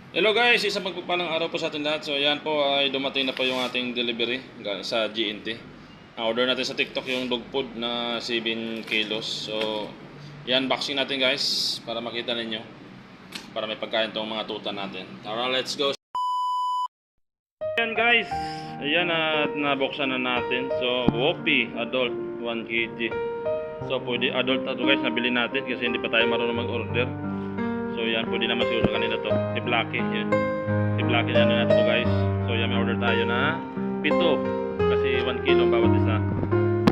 Hello guys, isang pagpapalang araw po sa ating lahat. So ayan po ay dumating na po yung ating delivery sa GNT. Ang order natin sa TikTok yung dog food na 7 kilos. So yan, unboxing natin guys para makita ninyo. Para may pagkain tong mga tuta natin. Alright, let's go. Ayan guys, ayan at nabuksan na natin. So Whoppy Adult 1 kg. So pwede adult na to guys, nabili natin kasi hindi pa tayo marunong mag-order. So yan, pwede naman siguro sa kanila to. Si Blacky, yan. Si Blacky na natin to guys. So yan, may order tayo na 7. Kasi 1 kilo ang bawat isa.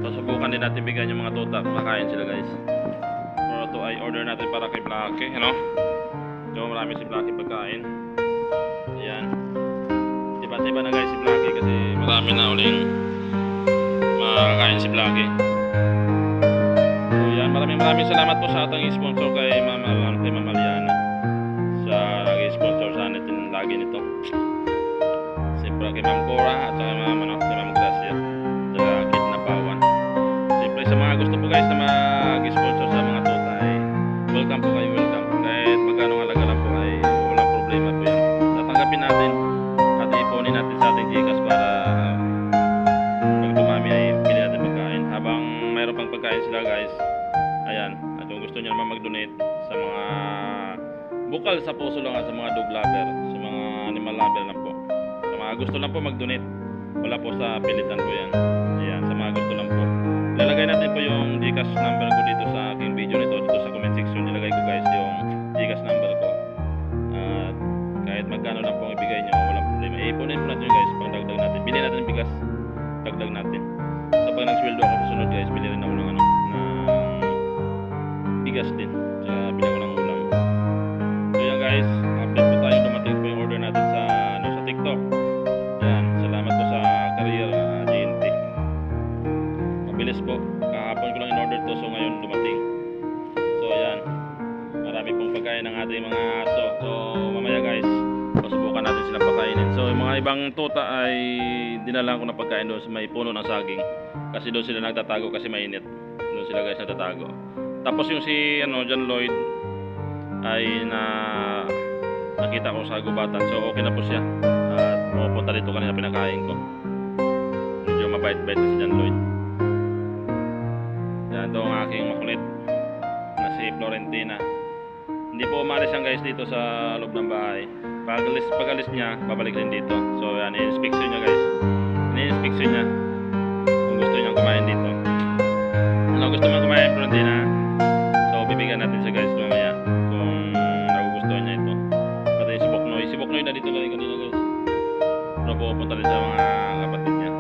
So subukan din natin bigyan yung mga tuta kung kakain sila guys. So ito ay order natin para kay Blacky, you know. So marami si Blacky pagkain. Ayan. Iba na guys si Blacky kasi marami na uling makakain si Blacky. So yan, maraming salamat po sa ating sponsor kay Mama Liana. Sa nag-sponsor sa atin lagi nito. Siyempre kay Ma'am Cora at saka kay Ma'am Gracia. Saka Kidnapawan. Siyempre sa mga gusto po guys na mag-sponsor sa mga tuta ay welcome po kayo, welcome. Kahit magkano halaga lang po ay walang problema po yan. Tatanggapin natin at ipunin natin sa ating Gcash para pag dumami ay pili natin pagkain. Habang mayroon pang pagkain sila guys, ayan, at kung gusto nyo naman mag-donate sa mga bukal sa puso lang at sa mga dog lover, sa mga animal lover lang po. Sa mga gusto lang po mag-donate. Wala po sa pilitan po yan. Ayan, sa mga gusto lang po. Ilalagay natin po yung Gcash number ko dito sa aking video nito. Dito sa comment section nilagay ko guys yung Gcash number ko. At kahit magkano lang po ang ibigay nyo, walang problema. Ipunin po natin guys pang dagdag natin. Bili natin ng bigas. Dagdag natin. So pag nagsweldo ako sa sunod guys, bili rin ako ng bigas din. Tsaka bili ako ng ulam. So yan guys, update po tayo, dumating po yung order natin sa sa TikTok. Yan, salamat po sa career GNT. Mabilis po. Kahapon ko lang in-order to, so ngayon dumating. So yan, marami pong pagkain ng ating mga aso. So mamaya guys, pasubukan natin silang pakainin. So yung mga ibang tuta ay dinala ko na pagkain doon sa may puno ng saging. Kasi doon sila nagtatago kasi mainit. Doon sila guys nagtatago. Tapos yung si John Lloyd ay nakita ko sa gubatan, so okay na po siya at pupunta dito kanina pinakain ko. Medyo mabait-bait na si John Lloyd. Yan, ito ang aking makulit na si Florentina. Hindi po umalis yan guys dito sa loob ng bahay. Pag alis niya, babalik din dito. So yan, i-inspection niya guys. I-inspection niya kung gusto niyang kumain dito. Ano gusto mo kumain, Florentina? So bibigyan natin siya guys mamaya kung nagugustuhan niya ito. Pati si Boknoy na dito lang kanina guys. Pero pupunta rin sa mga kapatid niya.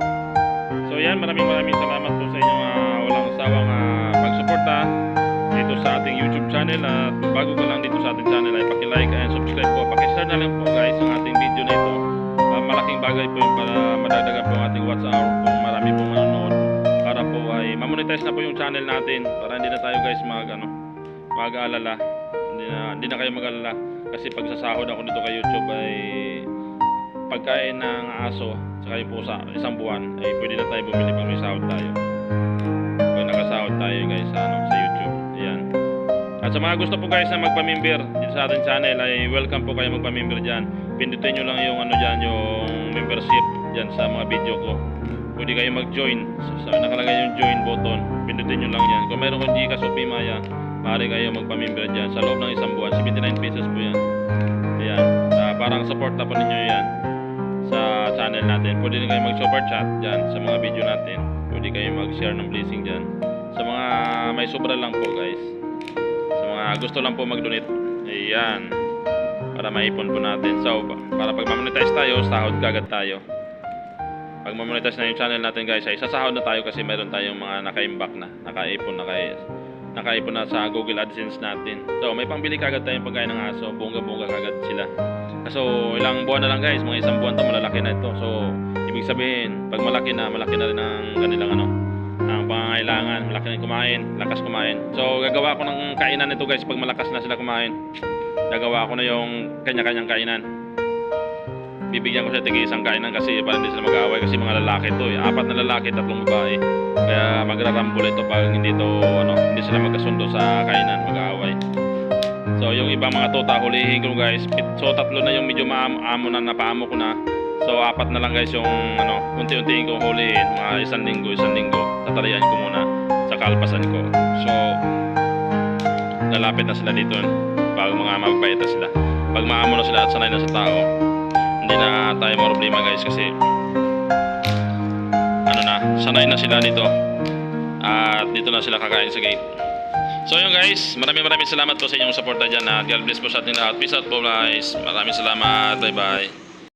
So yan, maraming salamat po sa inyong walang sawang pagsuporta dito sa ating YouTube channel. At bago ka lang dito sa ating channel ay paki-like and subscribe po. Paki-share na lang po guys ang ating video na ito. Malaking bagay po yung para madagdagan po ang ating watch hour kung marami pong manonood. Para po ay mamonetize na po yung channel natin para hindi na tayo guys mag-aalala. Hindi na kayo mag-alala kasi pag sasahod ako dito kay YouTube ay pagkain ng aso saka yung pusa isang buwan ay pwede na tayo bumili pag may sahod tayo. Pag nakasahod tayo guys sa YouTube. Ayan. At sa mga gusto po guys na magpa-member dito sa ating channel ay welcome po kayo magpa-member dyan. Pindutin nyo lang yung dyan, yung membership dyan sa mga video ko. Pwede kayo mag-join. Nakalagay yung join button. Pindutin nyo lang yan. Kung mayroon kong Gcash o Pimaya, maaari kayo magpa-member dyan. Sa loob ng isang buwan, 79 pesos po yan. Ayan. Parang support na po ninyo yan sa channel natin. Pwede din kayo mag-super chat dyan sa mga video natin. Pwede kayo mag-share ng blessing dyan. Sa mga may sobra lang po guys. Sa mga gusto lang po mag-donate. Ayan. Para maipon po natin. So, para pag ma-monetize tayo, sahod kagad tayo. Pag ma-monetize na yung channel natin guys, ay sasahod na tayo kasi meron tayong mga naka-imbak na, nakaipon na sa Google AdSense natin. So may pangbili kagad tayong pagkain ng aso, bunga-bunga kagad sila. So ilang buwan na lang guys, mga isang buwan to malalaki na ito. So ibig sabihin, pag malaki na rin ang kanilang ang pangangailangan, malaki na kumain, lakas kumain. So gagawa ko ng kainan nito guys pag malakas na sila kumain. Gagawa ko na yung kanya-kanyang kainan. Bibigyan ko siya tig isang kainan kasi para hindi sila mag-aaway kasi mga lalaki to 4 na lalaki, 3 babae. Kaya magrarambol ito pag hindi sila magkasundo sa kainan, mag-aaway. So yung ibang mga tuta hulihin ko guys. So tatlo na yung medyo maamo na napaamo ko na. So apat na lang guys yung ano, unti-untiin kong hulihin, mga isang linggo. Tatalian ko muna sa kalpasan ko. So lalapit na sila dito bago mga mababait na sila. Pag maamo na sila at sanay na sa tao, hindi na tayo problema guys kasi ano na, sanay na sila dito. At dito na sila kakain sa gate. So yun guys, maraming salamat po sa inyong suporta dyan. God bless po sa ating lahat. Peace out po guys. Maraming salamat. Bye bye.